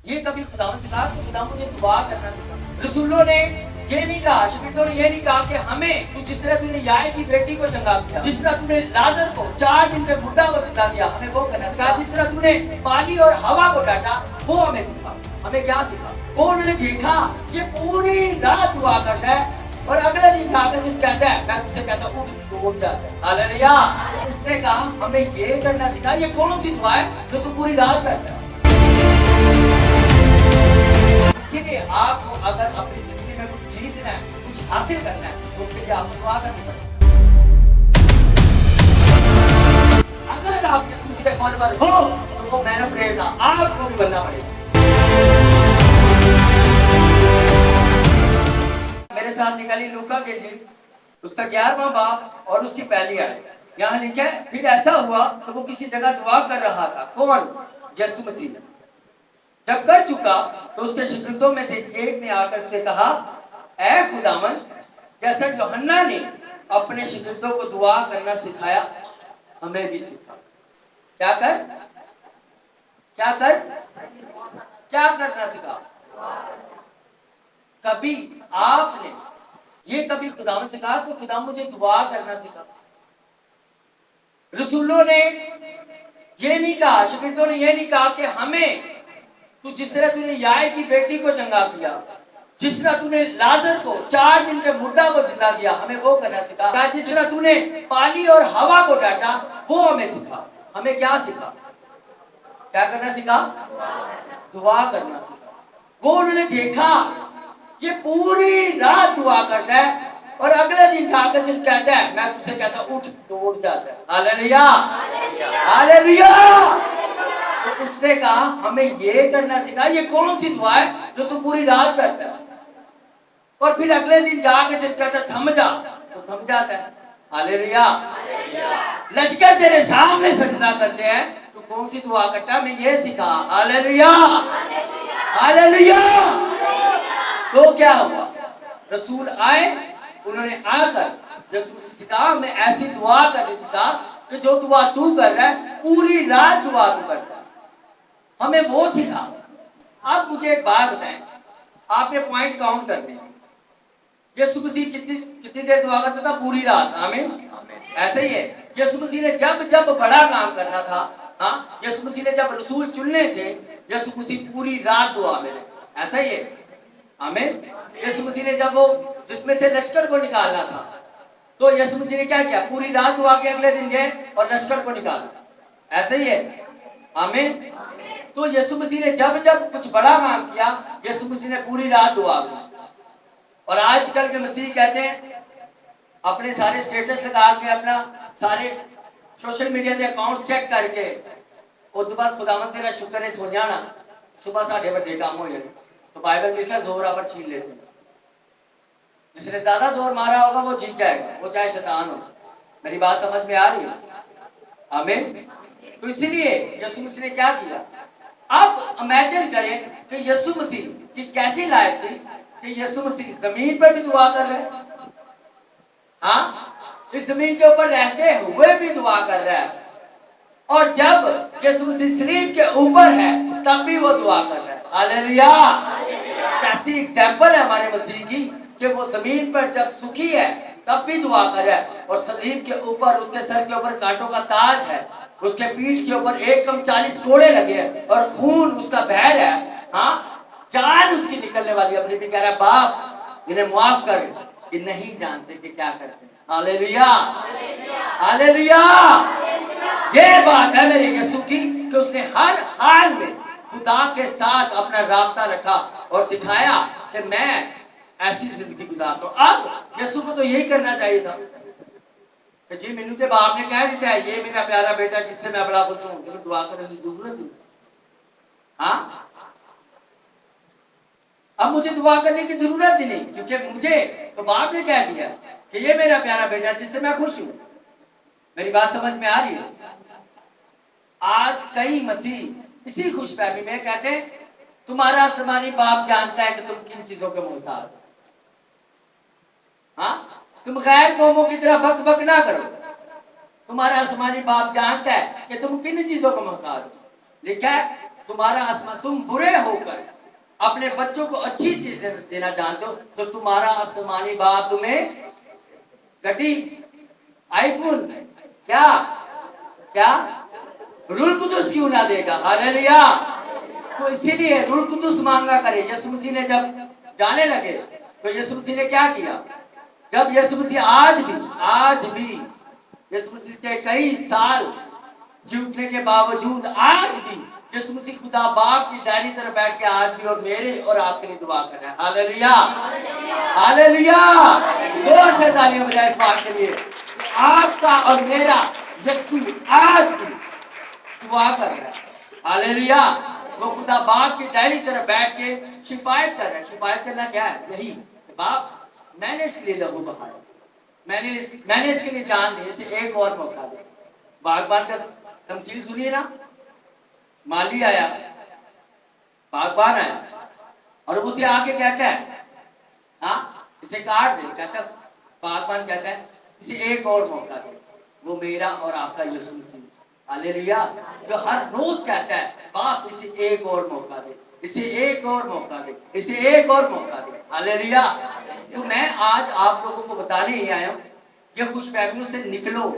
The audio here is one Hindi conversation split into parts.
ये कभी खुदावंद से कहा तो खुदावंद मुझे दुआ करना सिखा। रसूलों ने ये नहीं कहा, शागिर्दों ने ये नहीं कहा कि हमें तू जिस तरह तूने याए की बेटी को चंगा किया, जिस तरह तूने लाजर को 4 दिन के बुढ़ा को जिंदा किया, हमें वो करना सिखा। जिस तरह तूने पानी और हवा को डांटा, वो हमें सिखा। हमें क्या सिखा? वो उन्होंने देखा ये पूरी रात दुआ करता है और अगले दिन जाकर सिर्फ कहता है, मैं तुझसे कहता हूँ उठ जाता है। हालेलुया। उसने कहा हमें ये करना सिखा। ये कौन सी दुआ है जो तू पूरी रात करता है? इसीलिए आपको अगर अपनी जिंदगी में कुछ जीतना है, कुछ हासिल करना है, तो उसके लिए आपको दुआ करनी पड़ेगी। अगर आप किसी के फॉलोअर हो तो वो मैन ऑफ प्रेयर आपको भी बनना पड़ेगा। मेरे साथ निकाली लूका के जिन, उसका 11वां बाब और उसकी पहली आयत। यहाँ लिखा है, फिर ऐसा हुआ तो वो किसी जगह दुआ कर रहा था। कौन? यीशु मसीह। जब कर चुका तो उसके शागिर्दों में से एक ने आकर उससे कहा, ऐ खुदावंद, जैसा यूहन्ना ने अपने शागिर्दों को दुआ करना सिखाया, हमें भी सिखा। क्या कर? क्या कर? क्या करना सिखा? कभी आपने ये कभी खुदावंद से कहा तो खुदावंद मुझे दुआ करना सिखा। रसूलों ने ये नहीं कहा, शागिर्दों ने ये नहीं कहा कि हमें तू जिस तरह तूने याए की बेटी को चंगा किया, जिस तरह तूने लाजर को 4 दिन के मुर्दा को जिंदा किया, हमें वो करना सिखा। जिस तरह तूने पानी और हवा को डांटा, वो हमें सिखा। हमें क्या सिखा? क्या करना सिखा? दुआ करना सिखा। वो उन्होंने देखा ये पूरी रात दुआ करता है और अगले दिन जाकर सिर्फ कहता है, मैं तुझसे कहता हूँ उठ जाता है। हालेलुया। हालेलुया। तो उसने कहा हमें ये करना सिखा। ये कौन सी दुआ है जो तू पूरी रात करता है और फिर अगले दिन जाके सिर्फ कहता है थम जा, तो थम जाता है। हालेलुया। लश्कर तेरे सामने सजदा करते हैं, तो कौन सी दुआ करता है? हमें ये सिखा। हालेलुया। हालेलुया। तो क्या हुआ? रसूल आए, उन्होंने आकर यीशु मसीह से कहा हमें ऐसी दुआ करनी सिखा कि जो दुआ तू कर रहा है पूरी रात दुआ तू करता है, हमें वो सिखा। अब मुझे एक बात बताएं, आप ये पॉइंट काउंट करते हैं, यीशु मसीह कितनी देर दुआ करता था? पूरी रात। आमीन। ऐसे ही है, यीशु मसीह ने जब बड़ा काम करना था, हाँ, यीशु मसीह ने जब रसूल चुनने थे, यीशु मसीह पूरी रात दुआ में। ऐसा ही है। आमीन। यीशु मसीह ने जब वो जिसमें से लश्कर को निकालना था, तो यीशु मसीह ने क्या किया? पूरी रात दुआ के अगले दिन गए और लश्कर को निकाला। ऐसे ही है। आमीन। तो यीशु मसीह ने जब कुछ बड़ा काम किया, यीशु मसीह ने पूरी रात दुआ की। और आजकल के मसीह कहते हैं अपने सारे स्टेटस लगा के, अपना सारे सोशल मीडिया के अकाउंट चेक करके, उसके बाद खुदावंद तेरा शुक्र है सो जाना, सुबह साढ़े बजे काम हो जाए। तो बाइबल में लिखा जोर आवर छीन लेते हैं। जिसने ज्यादा जोर मारा होगा वो जीत जाएगा, वो चाहे शैतान हो। मेरी बात समझ में आ रही है? आमीन। तो इसीलिए यीशु मसीह ने क्या किया? अब इमेजिन करें कि यीशु मसीह की कैसी लायक थी कि यीशु मसीह जमीन पर भी दुआ कर रहे हैं। हाँ, इस जमीन के ऊपर रहते हुए भी दुआ कर रहा है, और जब यीशु मसीह सलीब के ऊपर है तब भी वो दुआ कर रहा है। हालेलुया। कैसी एग्जाम्पल है हमारे मसीह की कि वो जमीन पर जब सुखी है तब भी दुआ कर रहा है, और सलीब के ऊपर उसके सर के ऊपर कांटों का ताज है, उसके पीठ के ऊपर 40 कोड़े लगे हैं और खून उसका बह रहा है। हाँ, जान उसकी निकलने वाली, अपनी भी कह रहा है बाप इन्हें माफ कर, कि नहीं जानते कि क्या करते हैं। हालेलुया। हालेलुया। ये बात है मेरे यीशु की कि उसने हर हाल में खुदा के साथ अपना राब्ता रखा और दिखाया कि मैं ऐसी जिंदगी गुजारता हूं। अब यीशु को तो यही करना चाहिए था कि जी मैनू के बाप ने कह दिया है ये मेरा प्यारा बेटा जिससे मैं बड़ा खुश हूं, तो दुआ करने की जरूरत नहीं। हाँ, अब मुझे दुआ करने की जरूरत ही नहीं, क्योंकि मुझे तो बाप ने कह दिया कि ये मेरा प्यारा बेटा जिससे मैं खुश हूं। मेरी बात समझ में आ रही है? आज कई मसीह इसी खुशफहमी में कहते हैं तुम्हारा आसमानी बाप जानता है कि तुम किन चीजों के मोहताज हो। हाँ, तुम गैर कौमों की तरह बक बक ना करो, तुम्हारा आसमानी बाप जानता है कि तुम किन चीजों को मोहताज हो। लिखा है तुम्हारा आसमान, तुम बुरे होकर अपने बच्चों को अच्छी चीज देना जानते हो, तो तुम्हारा आसमानी बाप तुम्हें घटी आईफोन क्या क्या रूल कुदुस क्यों ना देगा? हालेलुया। तो इसीलिए रूल कुदुस मांगा करे। यीशु मसीह ने जब जाने लगे तो यीशु मसीह ने क्या किया? जब यीशु मसीह आज भी यीशु मसीह के कई साल जीतने के बावजूद आज भी यीशु मसीह खुदा बाप की दाहिनी तरफ बैठ के आज भी और मेरे और आपके लिए दुआ कर रहा है। Hallelujah hallelujah. जोर से तालियां बजाएं इस बात के लिए। आपका और मेरा यीशु आज भी दुआ कर रहा है। हालेलुया। वो खुदा बाप की दाहिनी तरफ बैठ के शिफायत कर रहा है। शिफायत करना क्या है? यही, बाप मैंने इसके लिए लहू बहाया, मैंने इसके लिए जान दी, इसे एक और मौका दे। बागबान का तमसील सुनिए ना। माली आया, बागबान आया और उसे आके कहता है हाँ इसे काट दे। कहता बागबान कहता है इसे एक और मौका दे। वो मेरा और आपका यीशु मसीह हालेलुया, जो हर रोज कहता है बाप इसे एक और मौका दे, इसे एक और मौका दे, इसे एक और मौका दे। हालेलुया। तो मैं आज आप लोगों को बताने ही आया हूं, ये खुशफहमियों से निकलो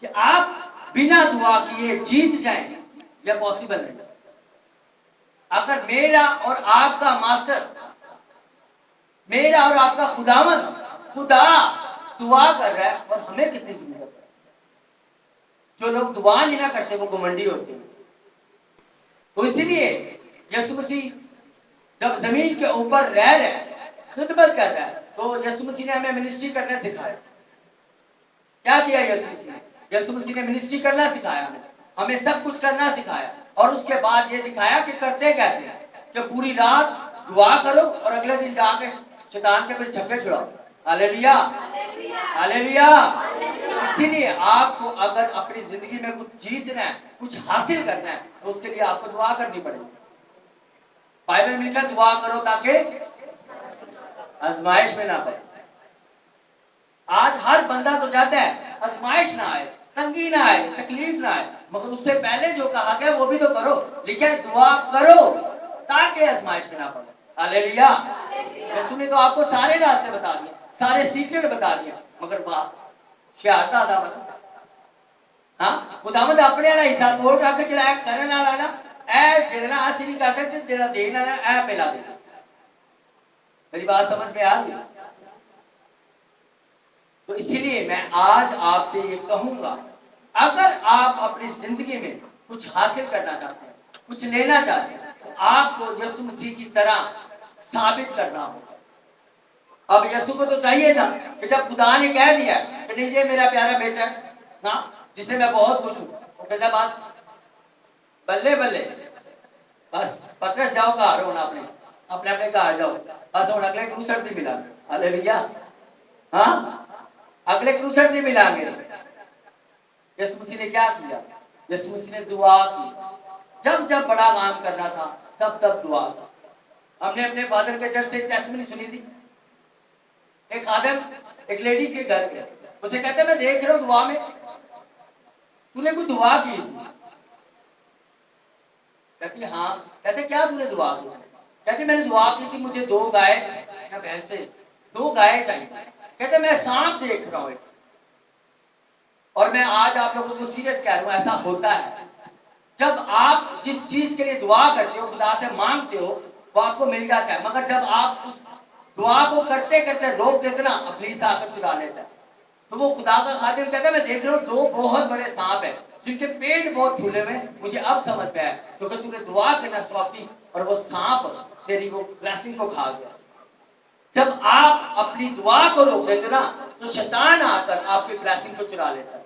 कि आप बिना दुआ किए जीत जाएंगे। यह पॉसिबल नहीं। अगर मेरा और आपका मास्टर, मेरा और आपका खुदा दुआ कर रहा है और हमें कितनी जरूरत है। जो लोग दुआ नहीं ना करते वो घमंडी होते हैं। तो इसलिए यीशु मसीह जब जमीन के ऊपर रह रहे खिदमत कर रहा है, तो यीशु मसीह ने हमें मिनिस्ट्री करना सिखाया। क्या किया यीशु मसीह ने? यीशु मसीह ने मिनिस्ट्री करना सिखाया, हमें सब कुछ करना सिखाया और उसके बाद ये दिखाया कि करते कहते हैं कि पूरी रात दुआ करो और अगले दिन जाके शैतान के फिर छक्के छुड़ाओ। Hallelujah hallelujah. इसीलिए आपको अगर अपनी जिंदगी में कुछ जीतना है, कुछ हासिल करना है, तो उसके लिए आपको दुआ करनी पड़ेगी। बाइबल में लिखा दुआ करो ताकि आजमाइश में ना पड़े। आज हर बंदा तो चाहता है आजमाइश ना आए, तंगी ना आए, तकलीफ ना आए, मगर उससे पहले जो कहा गया वो भी तो करो। लिखा दुआ करो ताकि आजमाइश में ना पड़े। हालेलुया। यीशु ने तो आपको सारे रास्ते बता दिए, सारे सीक्रेट बता दिया, मगर वाह शहादत आदा बता। हाँ खुदावंद अपने वाला हिसाब कोड रख के जड़ा करने वाला ना ऐ जेड़ा असली नहीं कर सकते, जेड़ा देने वाला ऐ पहला देना। मेरी बात समझ में आ रही है? तो इसीलिए मैं आज आपसे ये कहूंगा, अगर आप अपनी जिंदगी में कुछ हासिल करना चाहते हैं, कुछ लेना चाहते हैं, तो आपको यीशु मसीह की तरह साबित करना होगा। अब यीशु को तो चाहिए था कि जब खुदा ने कह दिया कि नहीं ये मेरा प्यारा बेटा है ना जिसे मैं बहुत खुश हूं, तो कहता बस बल्ले बल्ले बस पत्र जाओ घर होना अपने अपने अपने घर जाओ, बस हम अगले क्रूसर भी मिला। हालेलुया। हाँ अगले क्रूसर भी मिलांगे। यीशु मसीह ने क्या किया? यीशु मसीह ने दुआ की। जब जब बड़ा काम करना था तब तब दुआ की। हमने अपने फादर के चर्च से एक टेस्टमनी सुनी थी। एक खादिम एक लेडी के घर गया, उसे कहते मैं देख रहा हूं दुआ में तूने कोई दुआ की। कहती हाँ। कहते क्या तूने दुआ की? कहते मैंने दुआ की थी मुझे 2 गाय या भैंसे 2 गाय चाहिए। कहते मैं सांप देख रहा हूं और मैं आज आप लोगों को सीरियस कह रहा हूं, ऐसा होता है। जब आप जिस चीज के लिए दुआ करते हो, खुदा से मांगते हो, वो आपको मिल जाता है, मगर जब आप उस दुआ को करते करते रोक देते ना, इब्लीस आकर चुरा लेता है। तो वो खुदा का खादिम कहता है मैं देख रहा हूँ 2 बहुत बड़े सांप हैं जिनके पेट बहुत फूले हुए। मुझे अब समझ में आया क्योंकि तूने दुआ करना स्टॉप की और वो सांप तेरी वो ब्लेसिंग को खा गया। जब आप अपनी दुआ को रोक देते ना, तो शैतान आकर आपकी ब्लेसिंग को चुरा लेता है।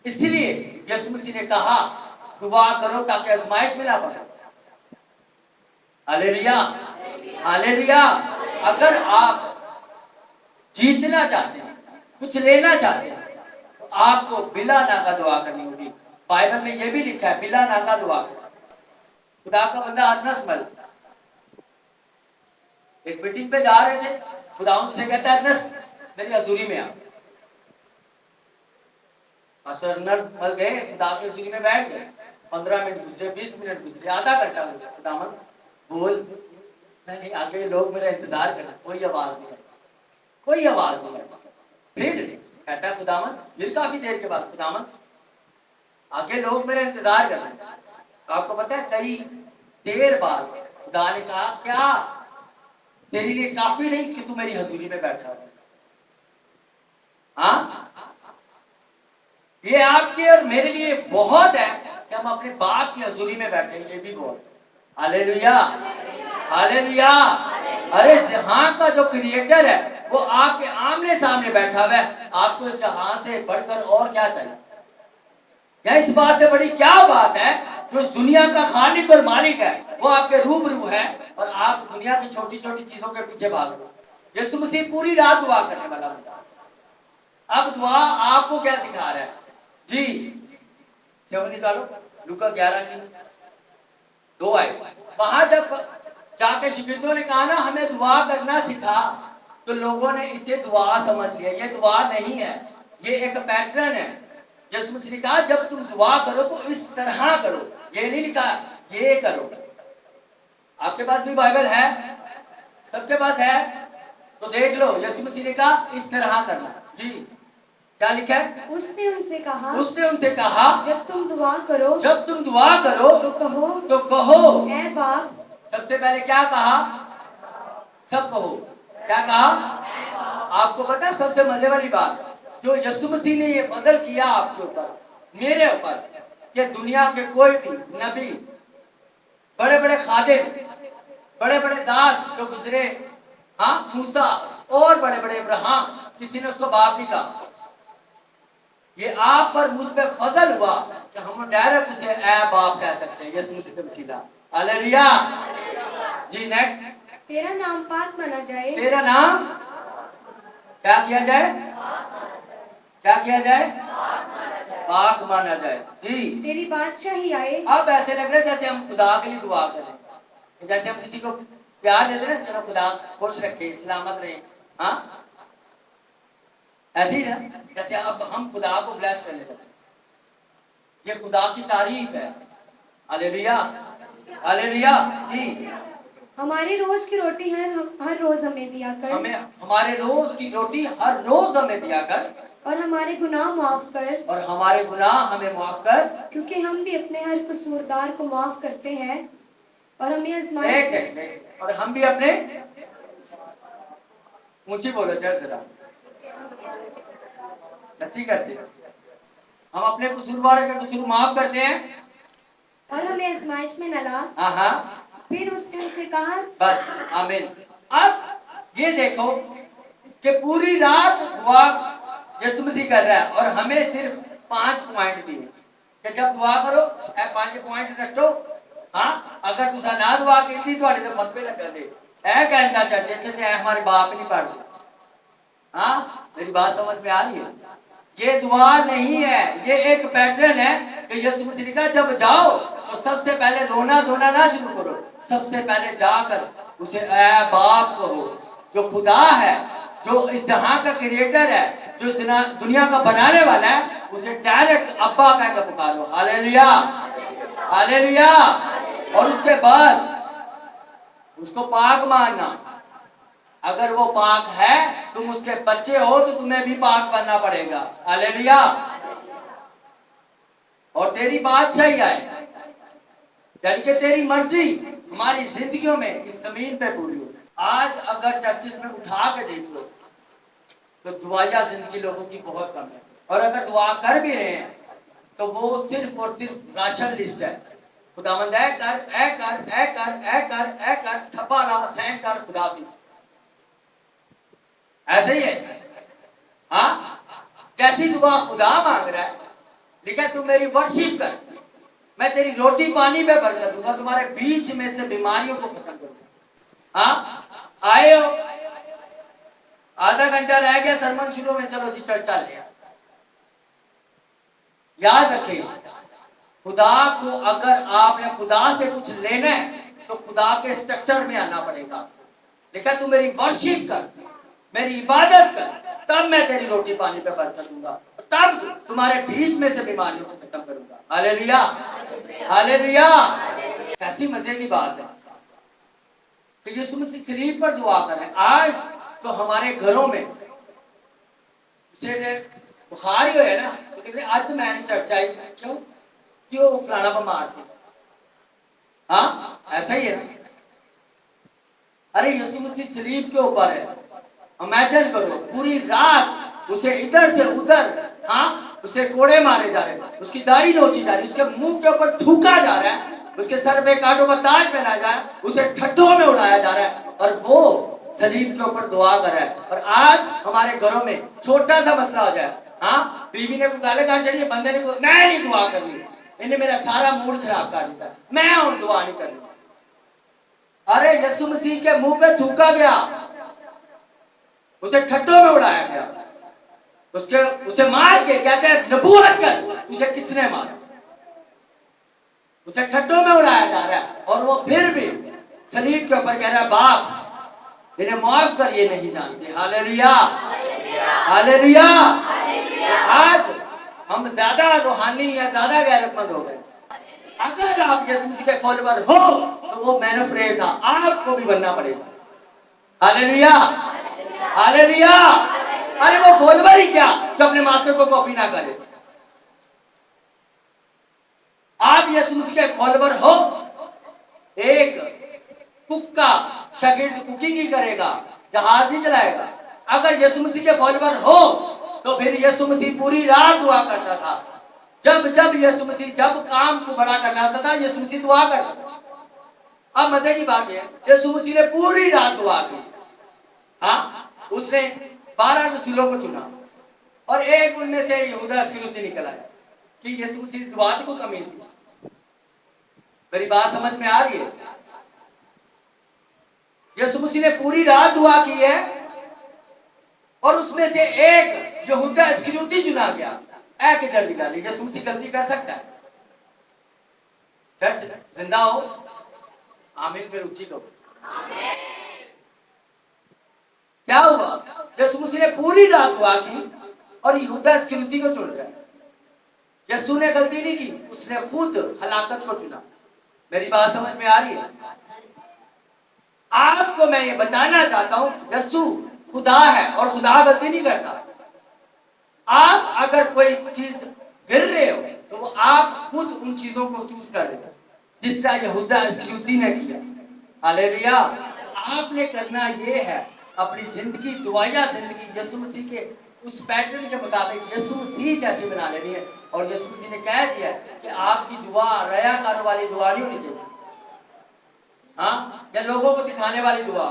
इसलिए यीशु मसीह ने कहा दुआ करो ताकि आजमाइश में ना पड़े। Hallelujah hallelujah. अगर आप जीतना चाहते हैं, कुछ लेना चाहते हैं, तो आपको बिला नाका दुआ करनी होगी। बाइबल में यह भी लिखा है बिला नाका दुआ। खुदा का बंदा अनस मल एक मीटिंग पे जा रहे थे, खुदा उनसे कहता है अनस मेरी हजूरी में आ। पास्टर नर मल गए, खुदा की हजूरी में बैठ गए। 15 मिनट गुजरे, 20 मिनट गुजरे, आधा घंटा गुजरा, खुदावन बोल। नहीं, आगे लोग मेरा इंतजार कर रहे, कोई आवाज नहीं है, कोई आवाज नहीं है। फिर कहता खुदावन, फिर काफी देर के बाद, खुदावन आगे लोग मेरा इंतजार कर रहे हैं। आपको पता है कई देर बाद खुदा ने कहा, क्या तेरे लिए काफी नहीं कि तू मेरी हजूरी में बैठा है? हाँ, ये आपके और मेरे लिए बहुत है कि हम अपने बाप की हजूरी में बैठे, ये भी बहुत। Hallelujah, hallelujah. अरे जहां का जो क्रिएटर है वो आपके आमने सामने बैठा हुआ है, आपको इस जहां से बढ़कर और क्या चाहिए? या इस बात से बड़ी क्या बात है? जो इस दुनिया का खालिक और मालिक है वो आपके रूबरू है और आप दुनिया की छोटी छोटी चीजों के पीछे भाग रहे हो। यीशु मसीह पूरी रात दुआ करने वाला बंदा, अब दुआ आपको क्या सिखा रहा है जी? सेवन निकालो, लूका 11 की 2 आए। वहां जब जाके शिगिर्दों ने कहा ना हमें दुआ करना सिखा, तो लोगों ने इसे दुआ समझ लिया। ये दुआ नहीं है, ये एक पैटर्न है। यीशु मसीह ने कहा जब तुम दुआ करो तो इस तरह करो, ये नहीं लिखा ये करो। आपके पास भी बाइबल है, सबके पास है, तो देख लो। यीशु मसीह ने कहा इस तरह करना जी। क्या लिखा है? उसने उनसे कहा जब तुम दुआ करो तो कहो ऐ बाप। सबसे पहले क्या कहा? सब कहो। क्या कहा? आपको पता है सबसे मजे वाली बात, जो यीशु मसीह ने ये फजल किया आपके ऊपर, मेरे ऊपर, कि दुनिया के कोई भी नबी, बड़े बड़े खादिम, बड़े बड़े दास जो गुजरे, हाँ, मूसा और बड़े बड़े इब्राहिम, किसी ने उसको बाप नहीं कहा। ये आप पर मुझ पे फजल हुआ कि हम डायरेक्ट उसे ऐ बाप कह सकते हैं, यीशु मसीह का वसीला। हालेलुया जी। नेक्स्ट, तेरा नाम पाक माना जाए। तेरा नाम क्या किया जाए? क्या किया जाए? पाक माना जाए जी। तेरी बादशाही आए। अब ऐसे लग रहा है जैसे हम खुदा के लिए दुआ करें, जैसे हम किसी को प्यार देते ना, चलो खुदा खुश रखे, सलामत रहे, हाँ, ऐसे ही ना, जैसे अब हम खुदा को ब्लेस करने लगे, ये खुदा की तारीफ है। हालेलुया, हालेलुया जी। हमारे रोज की रोटी हर रोज हमें दिया कर। हमारे रोज की रोटी हर रोज हमें दिया कर। और हमारे गुनाह माफ कर। और हमारे गुनाह हमें माफ कर, क्योंकि हम भी अपने हर कसूरदार को माफ करते हैं। और हमें आजमाइश और हम भी अपने, ऊंची बोलो जरा, सच्ची करते हैं, हम अपने कसूरवारों का कसूर माफ करते हैं और हमें आजमाइश में न ला। हाँ, फिर उसने उनसे कहा, बस आमीन। अब ये देखो कि पूरी रात दुआ यीशु मसीह कर रहा है और हमें सिर्फ 5 पॉइंट दिए कि जब दुआ करो 5 पॉइंट रखो। हाँ, अगर तुसा ना दुआ की तो फतवे लगा दे ऐ कहना चाहते थे हमारे बाप नहीं पढ़। हाँ, मेरी बात समझ में आ रही है? ये दुआ नहीं है, ये एक पैटर्न है कि यीशु मसीह ने कहा जब जाओ तो सबसे पहले रोना धोना ना शुरू करो, सबसे पहले जाकर उसे ऐ बाप कहो, जो खुदा है, जो इस जहां का क्रिएटर है, जो दुनिया का बनाने वाला है, उसे डायरेक्ट अब्बा कहकर पुकारो। Hallelujah, hallelujah. और उसके बाद उसको पाक मानना। अगर वो पाक है, तुम उसके बच्चे हो तो तुम्हें भी पाक बनना पड़ेगा। हालेलुया। और तेरी बादशाही आए, यानी कि तेरी मर्जी हमारी जिंदगियों में इस जमीन पे पूरी हो। आज अगर चर्चिस में उठा के देख लो तो दुआया जिंदगी लोगों की बहुत कम है, और अगर दुआ कर भी रहे हैं तो वो सिर्फ और सिर्फ राशन लिस्ट है। खुदावंद ऐ कर, ऐ कर, ऐ कर, ऐ कर, ऐ कर, ठप्पा ला, सहन कर, खुदा भी ऐसे ही है। हाँ, जैसी दुआ खुदा मांग रहा है, लेकिन तू मेरी वर्शिप कर, मैं तेरी रोटी पानी पे बरकत दूंगा, तुम्हारे बीच में से बीमारियों को खत्म करूंगा। हाँ, आए हो, आधा घंटा रह गया सरमन शुरू में, चलो जी चर्चा ले। याद रखें, खुदा को अगर आपने खुदा से कुछ लेना है तो खुदा के स्ट्रक्चर में आना पड़ेगा। लेकिन तू मेरी वर्शिप कर, मेरी इबादत कर, तब मैं तेरी रोटी पानी पे बरकत दूंगा, तब तुम्हारे बीच में से बीमारियों को खत्म करूंगा। Hallelujah, hallelujah. कैसी मजे की बात है कि यीशु मसीह सलीब पर दुआ कर रहे हैं। आज तो हमारे घरों में बुखार ही है ना, तो कहते हैं आज तो मैं नहीं चर्च आई। क्यों? क्यों? फलाना बीमार से। हाँ, ऐसा ही है ना। अरे यीशु मसीह सलीब के ऊपर है, इमेजिन करो पूरी रात उसे इधर से उधर, हाँ, उसे कोड़े मारे जा रहे हैं, उसकी दाढ़ी नोची जा रही है, उसके मुंह के ऊपर थूका जा रहा है, उसके सर पे कांटों का ताज पहना जा रहा है, उसे ठट्ठों में उड़ाया जा रहा है, और वो सलीब के ऊपर दुआ कर रहा है। और आज हमारे घरों में छोटा सा मसला हो जाए, हाँ, बीवी ने कोई गाली चढ़ी, बंदे ने मैं नहीं दुआ करनी, इन्हें मेरा सारा मूड खराब कर दिया, मैं और दुआ नहीं करनी। अरे यीशु मसीह के मुंह पे थूका गया, उसे ठट्ठों में उड़ाया गया, उसे मार के कहते हैं नबूवत कर, तुझे किसने मारा? उसे ठट्ठों में उड़ाया जा रहा है, और वो फिर भी सलीब के ऊपर कह रहा है बाप इन्हें माफ कर, ये नहीं जानते। Hallelujah, hallelujah. आज हम ज्यादा रूहानी या ज्यादा गैरतमंद हो गए। अगर आप यीशु मसीह के फॉलोअर हो तो वो मैन ऑफ प्रेयर था, आपको भी बनना पड़ेगा। Hallelujah, hallelujah. अरे वो फॉलोअर ही क्या जो अपने मास्टर को कॉपी ना करे। आप यीशु मसीह के फॉलोअर हो, एक कुक का शागिर्द कुकिंग ही करेगा, जहाज नहीं चलाएगा। अगर यीशु मसीह के फॉलोअर हो तो फिर यीशु मसीह पूरी रात दुआ करता था। जब जब यीशु मसीह जब काम को बड़ा करना होता था, यीशु मसीह दुआ करता था। अब मजे की बात है, यीशु मसीह ने पूरी रात दुआ की। हाँ, उसने 12 रसूलों को चुना, और एक उनमें से यहूदा इस्करियोती निकल आया कि यीशु मसीह दुआ को कमी थी। मेरी बात समझ में आ रही है? यीशु मसीह ने पूरी रात दुआ की है, और उसमें से एक यहूदा इस्करियोती चुना गया। के जल्दी गाली, यीशु मसीह गलती कर सकता है? चर्च जिंदा हो, आमीन फिर ऊंची करो। क्या हुआ? यीशु मसीह ने पूरी रात दुआ की और यहूदा इस्करियोती को चुन रहा है। यीशु ने गलती नहीं की, उसने खुद हलाकत को चुना। मेरी बात समझ में आ रही है? आपको मैं ये बताना चाहता हूं, यीशु खुदा है और खुदा गलती नहीं करता। आप अगर कोई चीज गिर रहे हो तो वो आप खुद उन चीजों को चूज कर देते, जिस तरह यहूदा इस्करियोती ने किया। हालेलुया। आपने करना ये है, अपनी जिंदगी दुआया जिंदगी यीशु मसीह के उस पैटर्न के मुताबिक यीशु मसीह जैसी बना लेनी है। और यीशु मसीह ने कह दिया कि आपकी दुआ रयाकार वाली दुआ नहीं होनी चाहिए, हाँ, या लोगों को दिखाने वाली दुआ।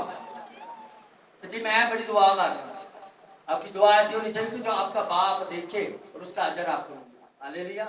तो जी मैं बड़ी दुआ कर रहा हूं, आपकी दुआ ऐसी होनी चाहिए कि जो आपका बाप देखे और उसका अजर आपको मिले। हालेलुया।